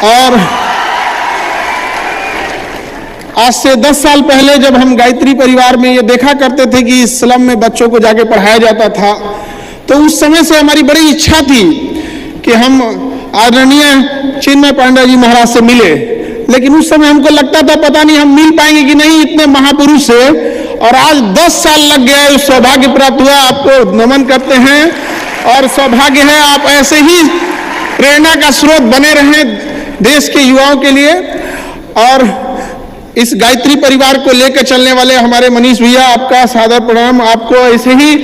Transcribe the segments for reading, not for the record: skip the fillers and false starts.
और आज से 10 साल पहले जब हम गायत्री परिवार में ये देखा करते थे कि स्लम में बच्चों को जाके पढ़ाया जाता था, तो उस समय से हमारी बड़ी इच्छा थी कि हम आदरणीय चिन्मय पांडे जी महाराज से मिले। लेकिन उस समय हमको लगता था पता नहीं हम मिल पाएंगे कि नहीं, इतने महापुरुष से। और आज 10 साल लग गए, सौभाग्य प्राप्त हुआ। आपको नमन करते हैं और सौभाग्य है आप ऐसे ही प्रेरणा का स्रोत बने रहें देश के युवाओं के लिए। और इस गायत्री परिवार को लेकर चलने वाले हमारे मनीष भैया, आपका सादर प्रणाम। आपको ऐसे ही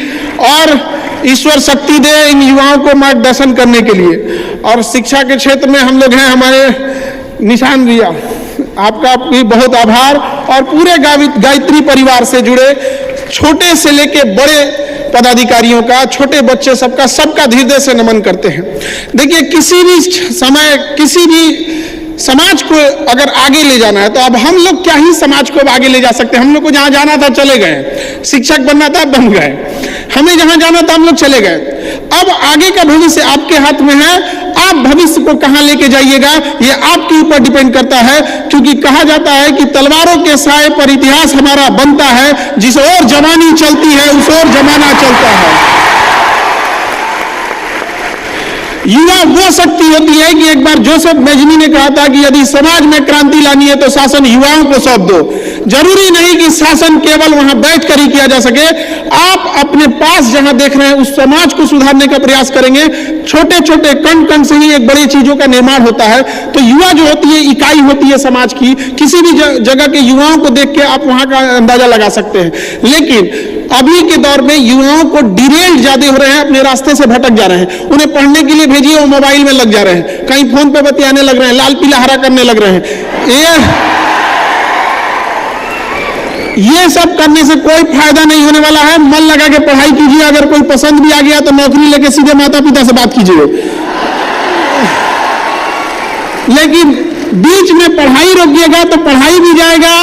और ईश्वर शक्ति दे इन युवाओं को मार्गदर्शन करने के लिए। और शिक्षा के क्षेत्र में हम लोग हैं, हमारे निशान भैया, आपका भी बहुत आभार। और पूरे गायत्री परिवार से जुड़े छोटे से लेके बड़े पदाधिकारियों का, छोटे बच्चे सबका हृदय से नमन करते हैं। देखिए, किसी भी समय किसी भी समाज को अगर आगे ले जाना है तो अब हम लोग क्या ही समाज को आगे ले जा सकते हैं। हम लोग को जहां जाना था चले गए, शिक्षक बनना था बन गए, हमें जहां जाना था हम लोग चले गए। अब आगे का भविष्य आपके हाथ में है। आप भविष्य को कहां लेके जाइएगा ये आपके ऊपर डिपेंड करता है, क्योंकि कहा जाता है कि तलवारों के साए पर इतिहास हमारा बनता है, जिस ओर जवानी चलती है उस ओर जमाना चलता है। युवा वो शक्ति होती है कि एक बार जोसेफ मेजनी ने कहा था कि यदि समाज में क्रांति लानी है तो शासन युवाओं को सौंप दो। जरूरी नहीं कि शासन केवल वहां बैठकर ही किया जा सके। आप अपने पास जहां देख रहे हैं उस समाज को सुधारने का प्रयास करेंगे। छोटे छोटे कण कण से ही एक बड़ी चीजों का निर्माण होता है। तो युवा जो होती है इकाई होती है समाज की। किसी भी जगह के युवाओं को देख के आप वहां का अंदाजा लगा सकते हैं। लेकिन अभी के दौर में युवाओं को डिरेल ज्यादा हो रहे हैं, अपने रास्ते से भटक जा रहे हैं। उन्हें पढ़ने के लिए भेजिए, वो मोबाइल में लग जा रहे हैं, कहीं फोन पे बतियाने लग रहे हैं, लाल पीला हरा करने लग रहे हैं। ये सब करने से कोई फायदा नहीं होने वाला है। मन लगा के पढ़ाई कीजिए। अगर कोई पसंद भी आ गया तो नौकरी लेके सीधे माता पिता से बात कीजिए। लेकिन बीच में पढ़ाई रोकिएगा तो पढ़ाई भी जाएगा,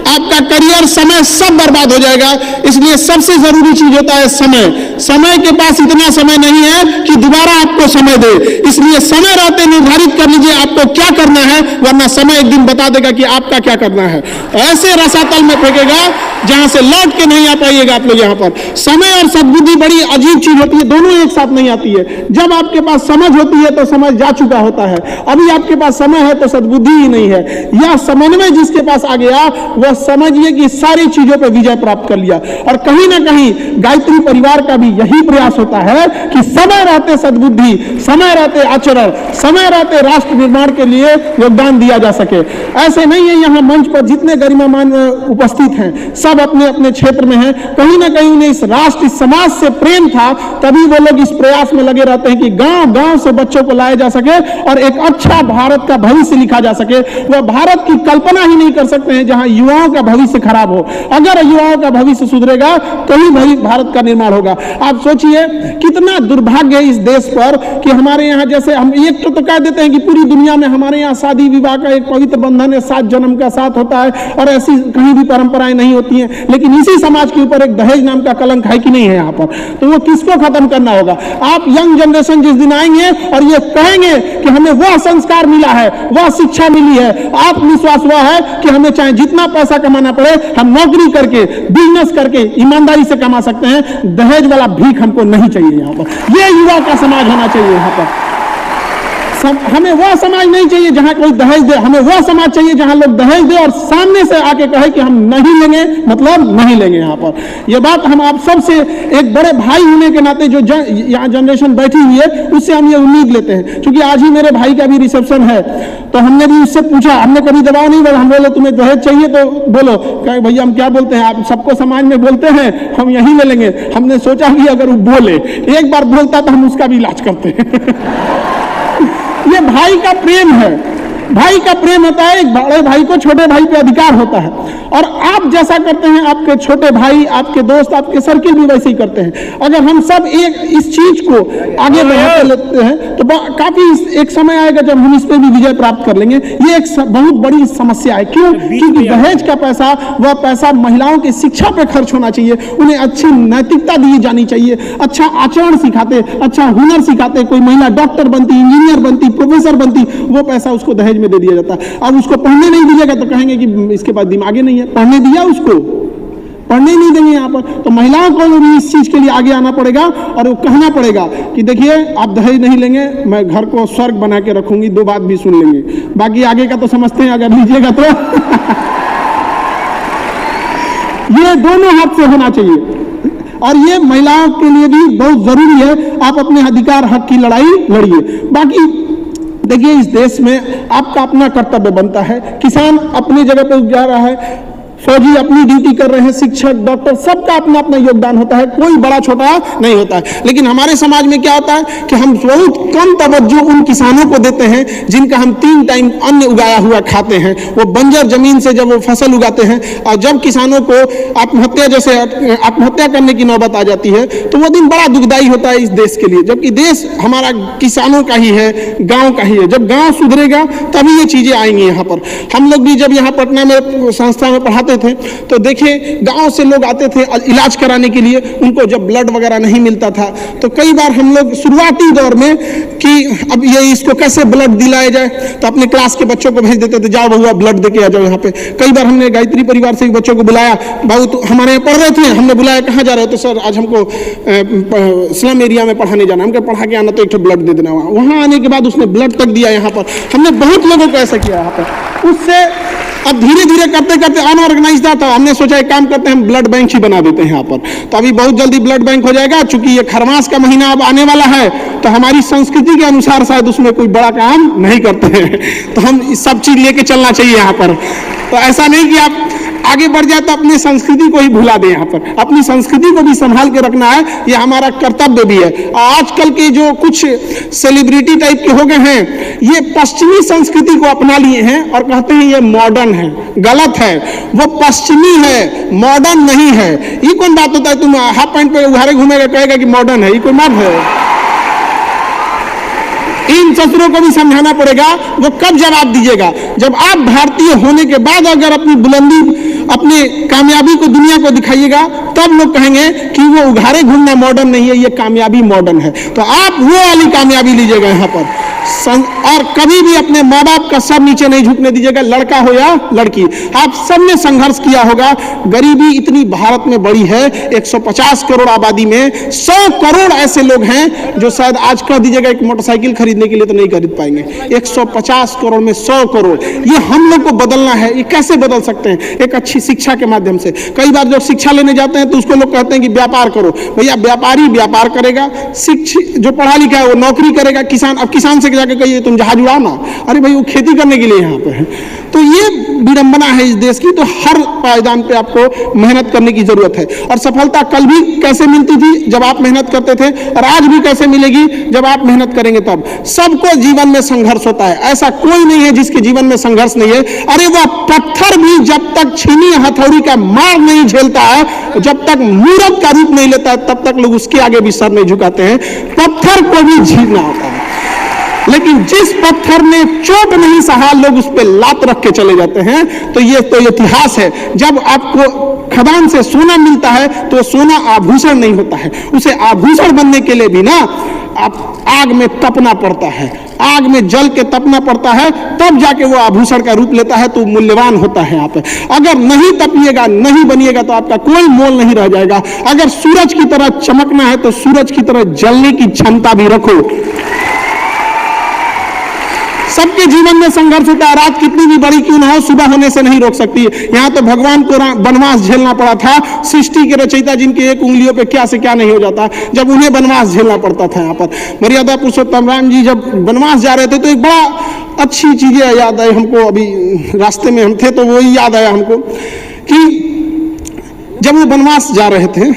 आपका करियर, समय सब बर्बाद हो जाएगा। इसलिए सबसे जरूरी चीज होता है समय। समय के पास इतना समय नहीं है कि दोबारा आपको समय दे। इसलिए समय रहते निर्धारित कर लीजिए आपको क्या करना है, वरना समय एक दिन बता देगा कि आपका क्या करना है। ऐसे रसातल में फेंकेगा जहां से लौट के नहीं आ पाइएगा आप लोग। यहाँ पर समय और सद्बुद्धि बड़ी अजीब चीज होती है, दोनों एक साथ नहीं आती है। जब आपके पास समझ होती है तो समझ जा चुका होता है। अभी आपके पास समय है तो सद्बुद्धि ही नहीं है। यह समन्वय जिसके पास आ गया वह समझिए कि सारी चीजों पर विजय प्राप्त कर लिया। और कहीं ना कहीं गायत्री परिवार का भी यही प्रयास होता है कि समय रहते सद्बुद्धि, समय रहते आचरण, समय रहते राष्ट्र निर्माण के लिए योगदान दिया जा सके। ऐसे नहीं है यहाँ मंच पर जितने गरिमामान उपस्थित हैं सब अपने अपने क्षेत्र में हैं। कहीं ना कहीं उन्हें इस राष्ट्र, इस समाज से प्रेम था, तभी वो लोग इस प्रयास में लगे रहते हैं कि गांव गांव से बच्चों को लाया जा सके और एक अच्छा भारत का भविष्य लिखा जा सके। वह भारत की कल्पना ही नहीं कर सकते हैं जहां युवाओं का भविष्य खराब हो। अगर युवाओं का भविष्य सुधरेगा तो ही भारत का निर्माण होगा। आप सोचिए कितना दुर्भाग्य है इस देश पर कि हमारे यहाँ, जैसे हम एक तो कह देते हैं कि पूरी दुनिया में हमारे यहाँ शादी विवाह का एक पवित्र बंधन है, 7 जन्म का साथ होता है और ऐसी कहीं भी परंपराएं नहीं होती हैं। लेकिन इसी समाज के ऊपर एक दहेज नाम का कलंक है कि नहीं है यहाँ पर? तो वो किसको खत्म करना होगा? आप यंग जनरेशन जिस दिन आएंगे और ये कहेंगे कि हमें वह संस्कार मिला है, वह शिक्षा मिली है, आत्मविश्वास हुआ है कि हमें चाहे जितना पैसा कमाना पड़े हम नौकरी करके, बिजनेस करके ईमानदारी से कमा सकते हैं, दहेज वाला भीख हमको नहीं चाहिए। यहाँ पर ये युवा का समाज होना चाहिए। यहाँ पर हमें वह समाज नहीं चाहिए जहां कोई दहेज दे। हमें वह समाज चाहिए जहां लोग दहेज दे और सामने से आके कहे कि हम नहीं लेंगे, मतलब नहीं लेंगे। यहाँ पर यह बात हम आप सबसे, एक बड़े भाई होने के नाते जो यहाँ जनरेशन बैठी हुई है उससे हम ये उम्मीद लेते हैं। क्योंकि आज ही मेरे भाई का भी रिसेप्शन है तो हमने भी उससे पूछा, हमने कभी दबाव नहीं बोला। हम बोले तुम्हें दहेज चाहिए तो बोलो। कहे भैया हम क्या बोलते हैं, आप सबको समाज में बोलते हैं हम यही ले लेंगे। हमने सोचा कि अगर वो बोले, एक बार बोलता तो हम उसका भी इलाज करते हैं। ये भाई का प्रेम है। भाई का प्रेम होता है, एक बड़े भाई को छोटे भाई पे अधिकार होता है। और आप जैसा करते हैं आपके छोटे भाई, आपके दोस्त, आपके सर्किल भी वैसे ही करते हैं। अगर हम सब एक इस चीज को आगे बढ़ाते लेते हैं तो काफी एक समय आएगा जब हम इस पे भी विजय प्राप्त कर लेंगे। ये एक बहुत बड़ी समस्या है। क्यों? क्योंकि दहेज का पैसा, वह पैसा महिलाओं की शिक्षा पे खर्च होना चाहिए। उन्हें अच्छी नैतिकता दी जानी चाहिए, अच्छा आचरण सिखाते, अच्छा हुनर सिखाते। कोई महिला डॉक्टर बनती, इंजीनियर बनती, प्रोफेसर बनती, वो पैसा उसको दहेज दहेज में दे दिया जाता है। अब उसको पढ़ने नहीं दीजिएगा तो कहेंगे कि इसके पास दिमाग नहीं है, पढ़ने दिया उसको, पढ़ने नहीं देंगे यहाँ पर। तो महिलाओं को भी इस चीज के लिए आगे आना पड़ेगा और वो कहना पड़ेगा कि देखिए आप दहेज नहीं लेंगे, मैं घर को स्वर्ग बना के रखूंगी, 2 बात भी सुन लेंगे, बाकी आगे का तो समझते हैं, अगर लीजिएगा तो ये दोनों हाथ से होना चाहिए और ये महिलाओं के लिए भी बहुत जरूरी है। आप अपने अधिकार हक की लड़ाई लड़िए। बाकी देखिए इस देश में आपका अपना कर्तव्य बनता है, किसान अपनी जगह पे जा रहा है, फौजी अपनी ड्यूटी कर रहे हैं, शिक्षक, डॉक्टर, सबका अपना अपना योगदान होता है, कोई बड़ा छोटा नहीं होता है। लेकिन हमारे समाज में क्या होता है कि हम बहुत कम तवज्जो उन किसानों को देते हैं जिनका हम 3 टाइम अन्न उगाया हुआ खाते हैं। वो बंजर जमीन से जब वो फसल उगाते हैं और जब किसानों को आत्महत्या करने की नौबत आ जाती है तो वो दिन बड़ा दुखदायी होता है इस देश के लिए, जबकि देश हमारा किसानों का ही है, गाँव का ही है। जब गाँव सुधरेगा तभी ये चीजें आएंगी। यहाँ पर हम लोग भी जब यहाँ पटना में संस्था में पढ़ाते थे तो देखिए गांव से लोग आते थे इलाज कराने के लिए, उनको जब ब्लड वगैरह नहीं मिलता था तो कई बार हम लोग शुरुआती दौर में कि अब ये इसको कैसे ब्लड दिलाया जाए तो अपने क्लास के बच्चों को भेज देते थे, जाओ बहुआ ब्लड देके आ जाओ यहाँ पे। कई बार हमने गायत्री परिवार से बच्चों को बुलाया, बाबू तो हमारे यहाँ पढ़ रहे थे, हमने बुलाया कहाँ जा रहे हो, तो सर आज हमको स्लम एरिया में पढ़ाने जाना, हमको पढ़ा के आना तो एक ब्लड दे देना। वहाँ आने के बाद उसने ब्लड तक दिया। यहाँ पर हमने बहुत लोगों को ऐसा किया यहाँ पर। उससे अब धीरे धीरे करते करते अनऑर्गेनाइज था, हमने सोचा एक काम करते हैं हम ब्लड बैंक ही बना देते हैं यहाँ पर। तो अभी बहुत जल्दी ब्लड बैंक हो जाएगा, चूंकि ये खरमास का महीना अब आने वाला है तो हमारी संस्कृति के अनुसार शायद उसमें कोई बड़ा काम नहीं करते हैं, तो हम सब चीज लेके चलना चाहिए यहाँ पर। तो ऐसा नहीं कि आप आगे बढ़ जाए तो अपनी संस्कृति को ही भुला दें। यहाँ पर अपनी संस्कृति को भी संभाल के रखना है, ये हमारा कर्तव्य भी है। आजकल के जो कुछ सेलिब्रिटी टाइप के हो गए हैं, ये पश्चिमी संस्कृति को अपना लिए हैं और कहते हैं ये मॉडर्न है। गलत है, वो पश्चिमी है, मॉडर्न नहीं है। ये कौन बात होता है, तुम हाफ पैंट पे उघारे घूमेगा कहेगा कि मॉडर्न है, ये कोई मर्द है? इन ससुरों को भी समझाना पड़ेगा। वो कब जवाब दीजिएगा, जब आप भारतीय होने के बाद अगर अपनी बुलंदी, अपनी कामयाबी को दुनिया को दिखाइएगा, तब लोग कहेंगे कि वो उघारे घूमना मॉडर्न नहीं है, ये कामयाबी मॉडर्न है। तो आप वो वाली कामयाबी लीजिएगा यहाँ पर। और कभी भी अपने माँ बाप का सर नीचे नहीं झुकने दीजिएगा, लड़का हो या लड़की। आप सबने संघर्ष किया होगा। गरीबी इतनी भारत में बड़ी है, 150 करोड़ आबादी में 100 करोड़ ऐसे लोग हैं जो शायद आज कह दीजिएगा एक मोटरसाइकिल खरीदने के लिए तो नहीं खरीद पाएंगे। 150 करोड़ में 100 करोड़, ये हम लोग को बदलना है। ये कैसे बदल सकते हैं? एक अच्छी शिक्षा के माध्यम से। कई बार जब शिक्षा लेने जाते हैं तो उसको लोग कहते हैं कि व्यापार करो। भैया व्यापारी व्यापार करेगा, शिक्षित जो पढ़ा लिखा है वो नौकरी करेगा। किसान, अब किसान से जाके कहिए तुम जहाज उड़ाओ ना, अरे भाई वो खेती करने के लिए यहाँ पे है। तो ये विडंबना है इस देश की। तो हर पायदान पे आपको मेहनत करने की जरूरत है। और सफलता कल भी कैसे मिलती थी, जब आप मेहनत करते थे, और आज भी कैसे मिलेगी, जब आप मेहनत करेंगे तब। सबको जीवन में संघर्ष होता है, ऐसा कोई नहीं है जिसके जीवन में संघर्ष नहीं है। अरे वह पत्थर भी जब तक छीनी हथौड़ी का मार नहीं झेलता है, जब तक मूर्त का रूप नहीं लेता है, तब तक लोग उसके आगे भी सर नहीं झुकाते हैं। पत्थर को भी झीलना होता है, लेकिन जिस पत्थर ने चोट नहीं सहा, लोग उस पर लात रख के चले जाते हैं। तो ये तो इतिहास है। जब आपको खदान से सोना मिलता है तो सोना आभूषण नहीं होता है। उसे आभूषण बनने के लिए भी ना आप आग में तपना पड़ता है, आग में जल के तपना पड़ता है, तब जाके वो आभूषण का रूप लेता है, तो मूल्यवान होता है। आप अगर नहीं तपिएगा, नहीं बनिएगा, तो आपका कोई मोल नहीं रह जाएगा। अगर सूरज की तरह चमकना है तो सूरज की तरह जलने की क्षमता भी रखो। सबके जीवन में संघर्ष होता है, रात कितनी भी बड़ी क्यों ना हो, सुबह होने से नहीं रोक सकती है। यहाँ तो भगवान को वनवास झेलना पड़ा था। सृष्टि के रचयिता जिनके एक उंगलियों पे क्या से क्या नहीं हो जाता, जब उन्हें वनवास झेलना पड़ता था। यहाँ पर मर्यादा पुरुषोत्तम राम जी जब वनवास जा रहे थे तो एक बड़ा अच्छी चीजें याद आई हमको। अभी रास्ते में हम थे तो वही याद आया हमको कि जब वो वनवास जा रहे थे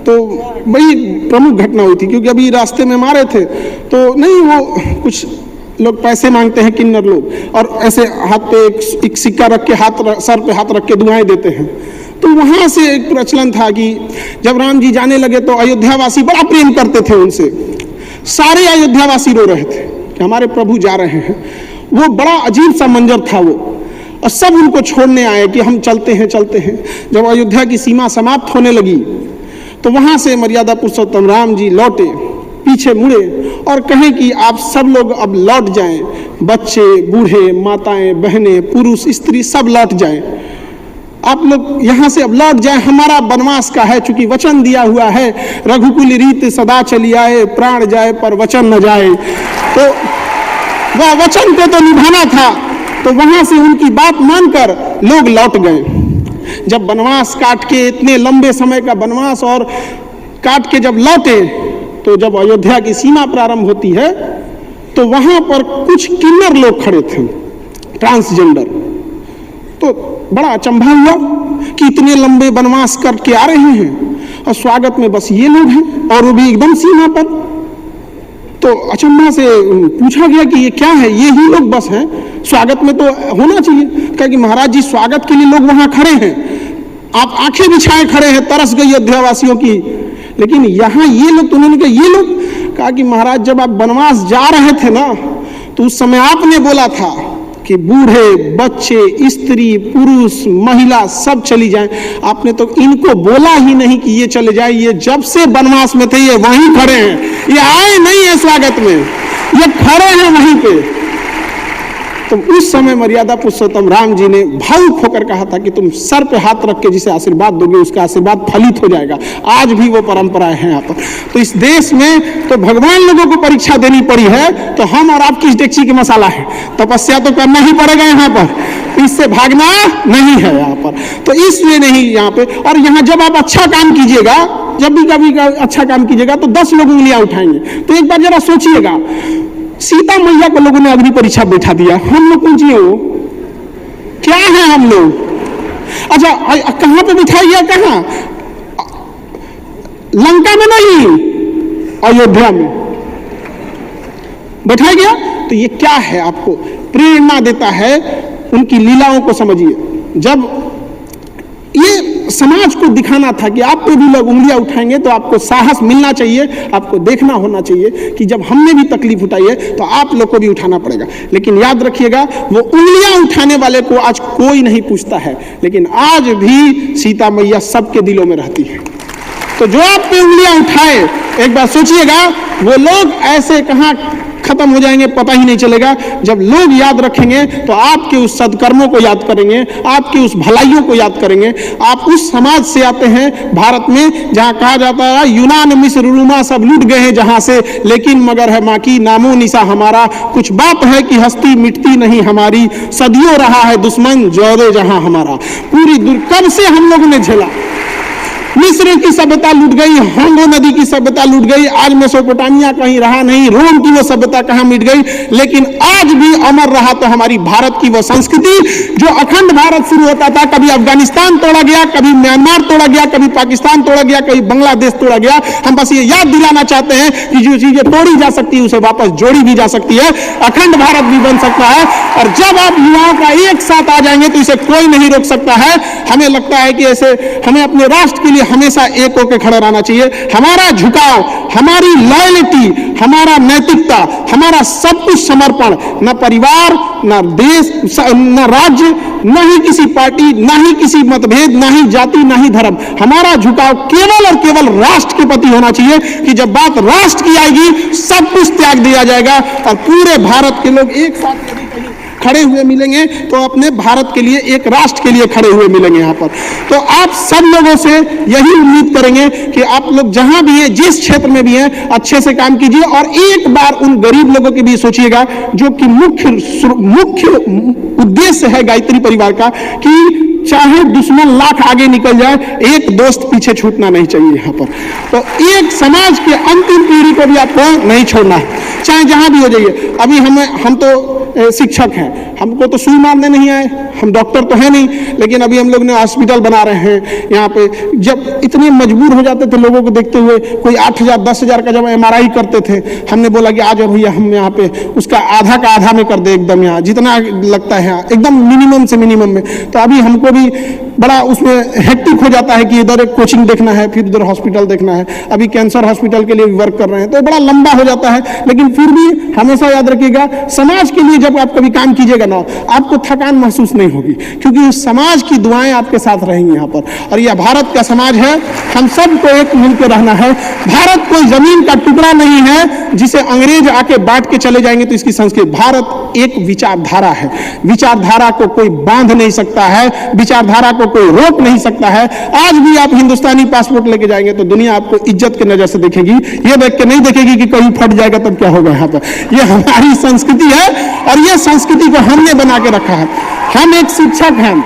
तो बड़ी प्रमुख घटना हुई थी, क्योंकि अभी रास्ते में मारे थे तो नहीं, वो कुछ लोग पैसे मांगते हैं, किन्नर लोग, और ऐसे हाथ पे एक सिक्का रख के सर पे हाथ रख के दुआएं देते हैं। तो वहां से एक प्रचलन था कि जब राम जी जाने लगे तो अयोध्यावासी बड़ा प्रेम करते थे उनसे। सारे अयोध्यावासी रो रहे थे कि हमारे प्रभु जा रहे हैं। वो बड़ा अजीब सा मंजर था वो, और सब उनको छोड़ने आए कि हम चलते हैं चलते हैं। जब अयोध्या की सीमा समाप्त होने लगी तो वहां से मर्यादा पुरुषोत्तम राम जी लौटे, पीछे मुड़े और कहें कि आप सब लोग अब लौट जाएं, बच्चे, बूढ़े, माताएं, बहनें, पुरुष, स्त्री सब लौट जाएं, आप लोग यहाँ से अब लौट जाएं, हमारा वनवास का है, चूंकि वचन दिया हुआ है, रघुकुल रीत सदा चली आए, प्राण जाए पर वचन न जाए। तो वह वचन को तो निभाना था, तो वहां से उनकी बात मानकर लोग लौट गए। जब वनवास काट के, इतने लंबे समय का वनवास और काट के जब लौटे, तो जब अयोध्या की सीमा प्रारंभ होती है तो वहां पर कुछ किन्नर लोग खड़े थे, ट्रांसजेंडर। तो बड़ा अचंभा हुआ कि इतने लंबे वनवास करके आ रहे हैं और स्वागत में बस ये लोग हैं, और वो भी एकदम सीमा पर। तो अचंभा से पूछा गया कि ये क्या है, ये ही लोग बस हैं, स्वागत में तो होना चाहिए। कहा कि महाराज जी, स्वागत के लिए लोग वहां खड़े हैं, आप आंखें बिछाए खड़े हैं, तरस गई अयोध्यावासियों की, लेकिन यहाँ ये लोग, तो उन्होंने कहा ये लोग। कहा कि महाराज, जब आप वनवास जा रहे थे ना, तो उस समय आपने बोला था कि बूढ़े, बच्चे, स्त्री, पुरुष, महिला सब चली जाएं। आपने तो इनको बोला ही नहीं कि ये चले जाए। ये जब से वनवास में थे ये वहीं खड़े हैं, ये आए नहीं है स्वागत में, ये खड़े हैं वहीं पे। तो उस समय मर्यादा पुरुषोत्तम राम जी ने भावुक होकर कहा था कि तुम सर पे हाथ रख के जिसे आशीर्वाद दोगे उसका आशीर्वाद फलित हो जाएगा। आज भी वो परंपराएं हैं यहाँ पर। तो इस देश में तो भगवान लोगों को परीक्षा देनी पड़ी है, तो हम और आप किस डेक्ची के मसाला है, तपस्या तो करना ही पड़ेगा यहाँ पर, इससे भागना नहीं है यहाँ पर। तो इसलिए नहीं यहाँ पे। और यहाँ जब आप अच्छा काम कीजिएगा, जब भी कभी अच्छा काम कीजिएगा तो 10 लोग उंगलियां उठाएंगे। तो एक बार जरा सोचिएगा, सीता मैया को लोगों ने अग्नि परीक्षा बैठा दिया, हम लोग कौन सी हो, क्या है हम लोग? अच्छा, कहां पे बिठाया गया, कहां? लंका में नहीं, अयोध्या में बैठाया गया। तो ये क्या है, आपको प्रेरणा देता है, उनकी लीलाओं को समझिए। जब ये समाज को दिखाना था कि आप पे भी लोग उंगलियां उठाएंगे, तो आपको साहस मिलना चाहिए, आपको देखना होना चाहिए कि जब हमने भी तकलीफ उठाई है तो आप लोग को भी उठाना पड़ेगा। लेकिन याद रखिएगा, वो उंगलियां उठाने वाले को आज कोई नहीं पूछता है, लेकिन आज भी सीता मैया सबके दिलों में रहती है। तो जो आप पे उंगलियां उठाए, एक बार सोचिएगा, वो लोग ऐसे कहां खत्म हो जाएंगे पता ही नहीं चलेगा। जब लोग याद रखेंगे तो आपके उस सद्कर्मों को याद करेंगे, आपके उस भलाइयों को याद करेंगे। आप उस समाज से आते हैं भारत में जहां कहा जाता है यूनान, मिस्र, रूमा सब लूट गए हैं जहां से, लेकिन मगर है मां की नामो निशा हमारा। कुछ बात है कि हस्ती मिटती नहीं हमारी, सदियों रहा है दुश्मन जोरे जहां हमारा। पूरी कब से हम लोगों ने झेला, मिस्र की सभ्यता लूट गई, होंगो नदी की सभ्यता लूट गई, आज मेसोपोटामिया कहीं रहा नहीं, रोम की वो सभ्यता कहां मिट गई, लेकिन आज भी अमर रहा तो हमारी भारत की वो संस्कृति। जो अखंड भारत शुरू होता था, कभी अफगानिस्तान तोड़ा गया, कभी म्यांमार तोड़ा गया, कभी पाकिस्तान तोड़ा गया, कभी बांग्लादेश तोड़ा गया। हम बस ये याद दिलाना चाहते हैं कि जो चीजें तोड़ी जा सकती है उसे वापस जोड़ी भी जा सकती है, अखंड भारत भी बन सकता है। और जब आप युवाओं का एक साथ आ जाएंगे तो इसे कोई नहीं रोक सकता है। हमें लगता है कि ऐसे हमें अपने राष्ट्र के लिए हमेशा एक होकर खड़ा रहना चाहिए। हमारा झुकाव, हमारी लॉयल्टी, हमारा नैतिकता, हमारा सब कुछ समर्पण, न परिवार, न देश, न राज्य, न ही किसी पार्टी, न ही किसी मतभेद, न ही जाति, न ही धर्म, हमारा झुकाव केवल और केवल राष्ट्र के प्रति होना चाहिए। कि जब बात राष्ट्र की आएगी सब कुछ त्याग दिया जाएगा और पूरे भारत के लोग एक साथ खड़े हुए मिलेंगे तो अपने भारत के लिए, एक राष्ट्र के लिए खड़े हुए मिलेंगे यहाँ पर। तो आप सब लोगों से यही उम्मीद करेंगे कि आप लोग जहां भी हैं, जिस क्षेत्र में भी हैं, अच्छे से काम कीजिए। और एक बार उन गरीब लोगों के भी सोचिएगा जो कि मुख्य उद्देश्य है गायत्री परिवार का, कि चाहे दुश्मन लाख आगे निकल जाए, एक दोस्त पीछे छूटना नहीं चाहिए यहाँ पर। तो एक समाज के अंतिम पीढ़ी को भी आपको नहीं छोड़ना है, चाहे जहां भी हो जाइए। अभी हम तो शिक्षक हैं, हमको तो सुई मारने नहीं आए, हम डॉक्टर तो है नहीं, लेकिन अभी हम लोग ने हॉस्पिटल बना रहे हैं यहाँ पे। जब इतने मजबूर हो जाते थे लोगों को देखते हुए, कोई 8,000 10,000 का जब MRI करते थे, हमने बोला कि आज भैया हम यहाँ पे उसका आधा का आधा में कर दे, एकदम यहाँ जितना लगता है यहाँ एकदम मिनिमम से मिनिमम में। तो अभी हमको भी बड़ा उसमें हेक्टिक हो जाता है कि इधर एक कोचिंग देखना है, फिर इधर हॉस्पिटल देखना है। अभी कैंसर हॉस्पिटल के लिए वर्क कर रहे हैं, तो बड़ा लंबा हो जाता है। लेकिन फिर भी हमेशा याद रखिएगा, समाज के लिए जब आप कभी काम कीजिएगा ना, आपको थकान महसूस नहीं होगी, क्योंकि उस समाज की दुआएं आपके साथ रहेंगी यहाँ पर। और यह भारत का समाज है, हम सबको एक मिलकर रहना है। भारत कोई जमीन का टुकड़ा नहीं है जिसे अंग्रेज आके बांट के चले जाएंगे तो इसकी संस्कृति। भारत एक विचारधारा है, विचारधारा को कोई बांध नहीं सकता है, विचारधारा को कोई रोक नहीं सकता है। आज भी आप हिंदुस्तानी पासपोर्ट लेके जाएंगे तो दुनिया आपको इज्जत के नजर से देखेगी, ये देख के नहीं देखेगी कि कहीं फट जाएगा तब क्या होगा। यहाँ पर ये हमारी संस्कृति है और ये संस्कृति को हमने बना के रखा है। हम एक शिक्षक हैं,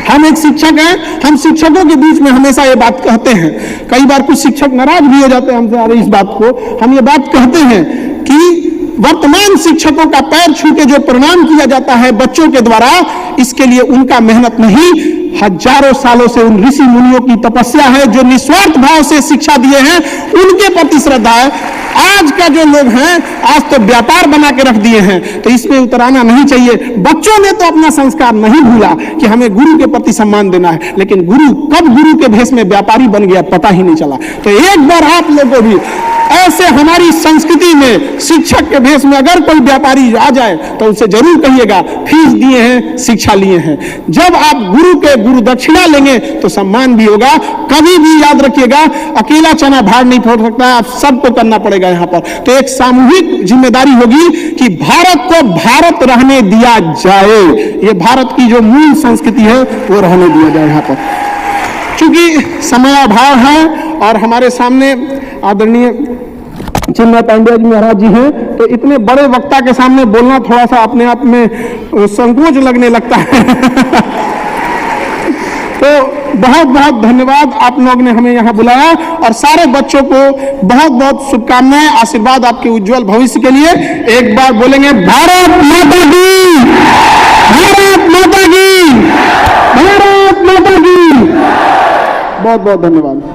हम एक शिक्षक हैं, हम शिक्षकों के बीच में हमेशा ये बात कहते हैं। कई बार कुछ शिक्षक नाराज भी हो जाते हैं हमसे, अरे इस बात को हम ये बात कहते हैं कि वर्तमान शिक्षकों का पैर छू के जो प्रणाम किया जाता है बच्चों के द्वारा, इसके लिए उनका मेहनत नहीं, हजारों सालों से उन ऋषि मुनियों की तपस्या है जो निस्वार्थ भाव से शिक्षा दिए हैं, उनके प्रति श्रद्धा है। आज का जो लोग हैं आज तो व्यापार बना के रख दिए हैं, तो इसमें उतराना नहीं चाहिए। बच्चों ने तो अपना संस्कार नहीं भूला कि हमें गुरु के प्रति सम्मान देना है, लेकिन गुरु कब गुरु के भेष में व्यापारी बन गया पता ही नहीं चला। तो एक बार आप लोगों भी ऐसे हमारी संस्कृति में शिक्षक के भेष में अगर कोई व्यापारी आ जाए तो उनसे जरूर कहिएगा फीस दिए हैं, शिक्षा लिए हैं। जब आप गुरु के गुरु दक्षिणा लेंगे तो सम्मान भी होगा। कभी भी याद रखिएगा, अकेला चना भार नहीं फोड़ सकता, आप सबको करना पड़ेगा यहाँ पर। तो एक सामूहिक जिम्मेदारी होगी कि भारत को भारत रहने दिया जाए, ये भारत की जो मूल संस्कृति है वो रहने दिया जाए यहाँ पर। चूंकि समय अभाव है और हमारे सामने आदरणीय चिन्मय पांडे जी महाराज जी हैं, तो इतने बड़े वक्ता के सामने बोलना थोड़ा सा अपने आप में संकोच लगने लगता है। तो बहुत बहुत धन्यवाद, आप लोग ने हमें यहाँ बुलाया और सारे बच्चों को बहुत बहुत शुभकामनाएं, आशीर्वाद आपके उज्जवल भविष्य के लिए। एक बार बोलेंगे भारत माता की, भारत माता की, भारत माता की। बहुत बहुत धन्यवाद।